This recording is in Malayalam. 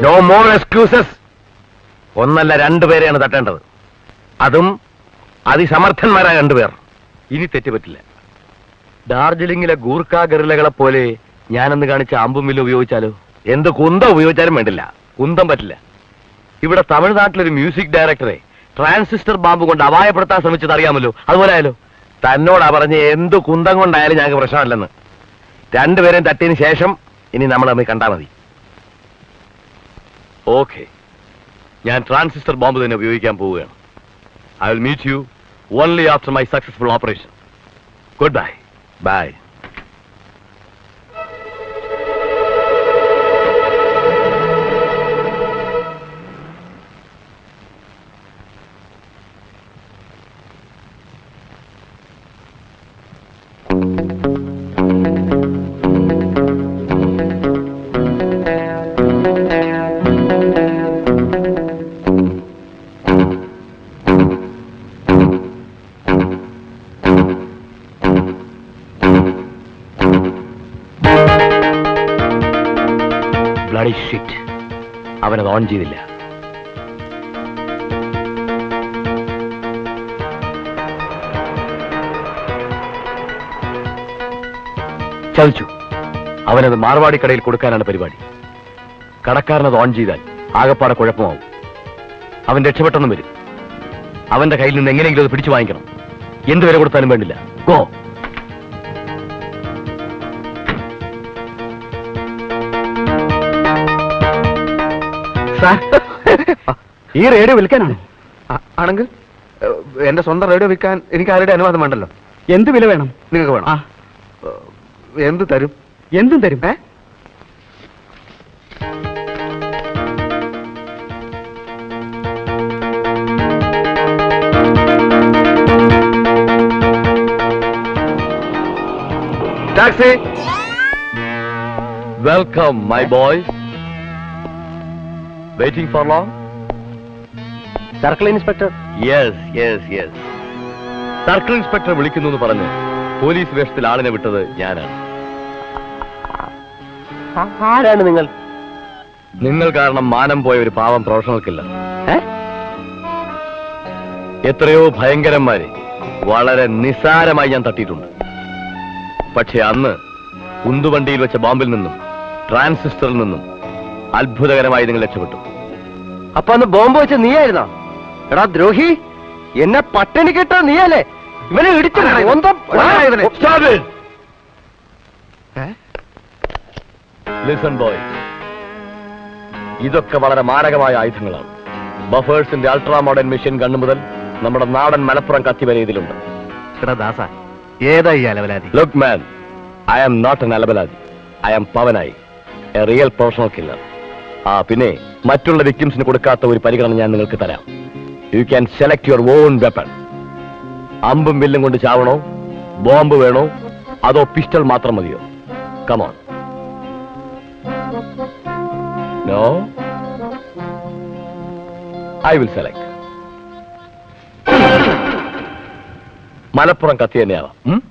No more excuses. ഒന്നല്ല രണ്ടുപേരെയാണ് തട്ടേണ്ടത്, അതും അതിസമർത്ഥന്മാരായ രണ്ടുപേർ. ഇനി തെറ്റുപറ്റില്ല. ഡാർജിലിംഗിലെ ഗൂർഖ ഗറിലകളെ പോലെ ഞാനന്ന് കാണിച്ച അമ്പും വില്ലും ഉപയോഗിച്ചാലോ? എന്ത് കുന്തം ഉപയോഗിച്ചാലും വേണ്ടില്ല, കുന്തം പറ്റില്ല. ഇവിടെ തമിഴ്നാട്ടിലൊരു മ്യൂസിക് ഡയറക്ടറെ ട്രാൻസിസ്റ്റർ ബാമ്പ് കൊണ്ട് അപായപ്പെടുത്താൻ ശ്രമിച്ചത് അറിയാമല്ലോ. അതുപോലെ ആയാലോ? തന്നോടാ പറഞ്ഞ് എന്ത് കുന്തം കൊണ്ടായാലും ഞങ്ങൾക്ക് പ്രശ്നമല്ലെന്ന്. രണ്ടുപേരെയും തട്ടിയതിന് ശേഷം ഇനി നമ്മൾ തമ്മിൽ കണ്ടാൽ മതി. ഓക്കെ, ഞാൻ ട്രാൻസിസ്റ്റർ ബോംബ് തന്നെ ഉപയോഗിക്കാൻ പോവുകയാണ്. I will meet you only after my successful operation. Good bye. Bye. Bloody shit, അവനത് ഓൺ ചെയ്തില്ല. ചതിച്ചു. അവനത് മാർവാടി കടയിൽ കൊടുക്കാനാണ് പരിപാടി. കടക്കാരനത് ഓൺ ചെയ്താൽ ആകപ്പാടെ കുഴപ്പമാവും. അവൻ രക്ഷപ്പെട്ടെന്നും വരും. അവന്റെ കയ്യിൽ നിന്ന് എങ്ങനെയെങ്കിലും അത് പിടിച്ചു വാങ്ങിക്കണം. എന്ത് വില കൊടുത്താലും വേണ്ടില്ല. ഗോ. ഈ റേഡിയോ വിൽക്കാനാണ്? ആണെങ്കിൽ എന്റെ സ്വന്തം റേഡിയോ വിൽക്കാൻ എനിക്ക് ആരുടെ അനുവാദം വേണ്ടല്ലോ. എന്ത് വില വേണം? നിങ്ങൾക്ക് വേണം. എന്ത് തരും? എന്തും തരും. Taxi. Welcome my boys. Waiting for long? Circle inspector? Yes yes yes. Circle inspector വിളിക്കുന്നു എന്ന് പറഞ്ഞ് പോലീസ് വേഷത്തിൽ ആളിനെ വിട്ടത് ഞാനാണ്. ആരാണ് നിങ്ങൾ? നിങ്ങൾ കാരണം മാനം പോയ ഒരു പാവം പ്രൊഫഷണൽ കില്ലർ. എത്രയോ ഭയങ്കരന്മാരെ വളരെ നിസ്സാരമായി ഞാൻ തട്ടിയിട്ടുണ്ട്. പക്ഷെ അന്ന് ഉന്തുവണ്ടിയിൽ വെച്ച ബോംബിൽ നിന്നും ട്രാൻസിസ്റ്ററിൽ നിന്നും അത്ഭുതകരമായി നിങ്ങൾ രക്ഷപ്പെട്ടു. അപ്പൊ അന്ന് ബോംബ് വെച്ച നീയായിരുന്നോ? എടാ ദ്രോഹി, എന്നെ പട്ടിണി കിട്ടാ നീയല്ലേ? ഇവനെ ഇടിച്ചു. ലിസൺ ബോയ്, ഇതൊക്കെ വളരെ മാരകമായ ആയുധങ്ങളാണ്. ബഫേഴ്സിന്റെ അൾട്രാ മോഡേൺ മെഷീൻ ഗണ്ണ് മുതൽ നമ്മുടെ നാടൻ മലപ്പുറം കത്തി വരെ ഇതിലുണ്ട്. ദാസ, ഏതാ ഈ അലവലാതി? Look man, I am not an അലവലാതി. I am Pavanayi, a real professional killer. പിന്നെ മറ്റുള്ള വിക്ടിംസിന് കൊടുക്കാത്ത ഒരു പരിഗണന ഞാൻ നിങ്ങൾക്ക് തരാം. You can select your own weapon. അമ്പും വില്ലും കൊണ്ട് ചാവണോ, ബോംബ് വേണോ, അതോ പിസ്റ്റൾ മാത്രം മതിയോ? Come on. No, I will select. Malappuram കത്തി തന്നെയാവാം.